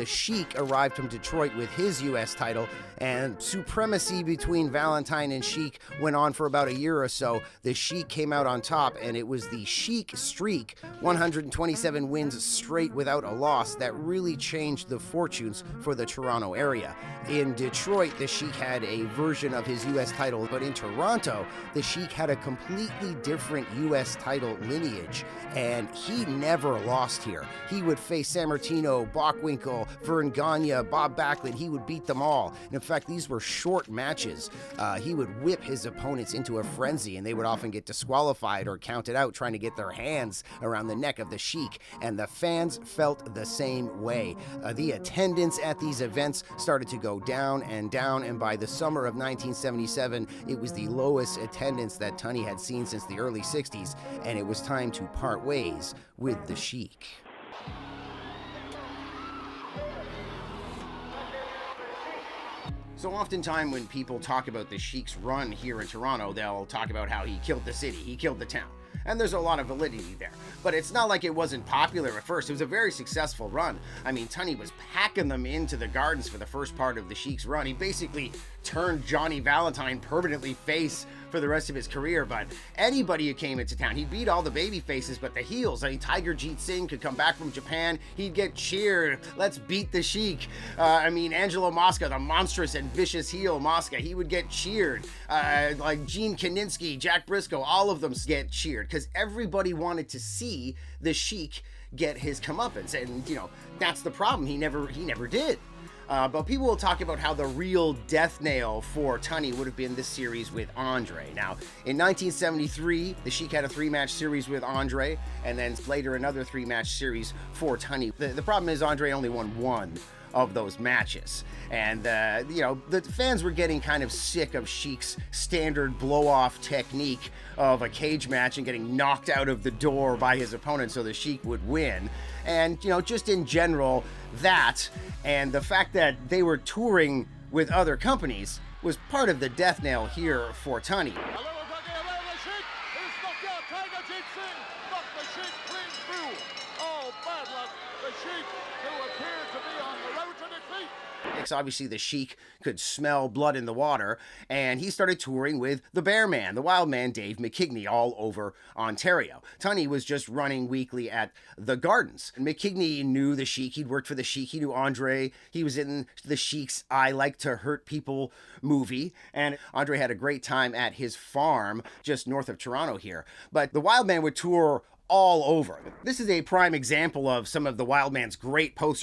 the Sheik arrived from Detroit with his U.S. title, and supremacy between Valentine and Sheik went on for about a year or so. The Sheik came out on top, and it was the Sheik streak, 127 wins straight without a loss, that really changed the fortunes for the Toronto area. In Detroit, the Sheik had a version of his U.S. title, but in Toronto, the Sheik had a completely different U.S. title lineage, and he never lost here. He would face Sammartino, Bockwinkel, Vern Gagne, Bob Backlund. He would beat them all. And in fact, these were short matches. He would whip his opponents into a frenzy, and they would often get disqualified or counted out trying to get their hands around the neck of the Sheik, and the fans felt the same way. The attendance at these events started to go down, and by the summer of 1977, it was the lowest attendance that Tony had seen since the early 60s, and it was time to part ways with the Sheik. So oftentimes when people talk about the Sheik's run here in Toronto, they'll talk about how he killed the city, he killed the town. And there's a lot of validity there. But it's not like it wasn't popular at first. It was a very successful run. I mean, Tony was packing them into the gardens for the first part of the Sheik's run. He basically turned Johnny Valentine permanently face for the rest of his career, but anybody who came into town, he'd beat all the baby faces, but the heels, I mean, Tiger Jeet Singh could come back from Japan, he'd get cheered, let's beat the Sheik. Angelo Mosca, the monstrous and vicious heel Mosca, he would get cheered. Like Gene Kaninsky, Jack Briscoe, all of them get cheered, because everybody wanted to see the Sheik get his comeuppance, and that's the problem, he never did. But people will talk about how the real death nail for Tony would have been this series with Andre. Now, in 1973, the Sheik had a 3-match series with Andre, and then later another 3-match series for Tony. The problem is Andre only won one of those matches, and the fans were getting kind of sick of Sheik's standard blow-off technique of a cage match and getting knocked out of the door by his opponent so the Sheik would win. And just in general, that and the fact that they were touring with other companies was part of the death nail here for Tony. Obviously, the Sheik could smell blood in the water, and he started touring with the Bear Man, the Wild Man, Dave McKigney, all over Ontario. Tony was just running weekly at the Gardens. McKigney knew the Sheik. He'd worked for the Sheik. He knew Andre. He was in the Sheik's I Like to Hurt People movie, and Andre had a great time at his farm just north of Toronto here. But the Wild Man would tour all over. This is a prime example of some of the Wild Man's great posters.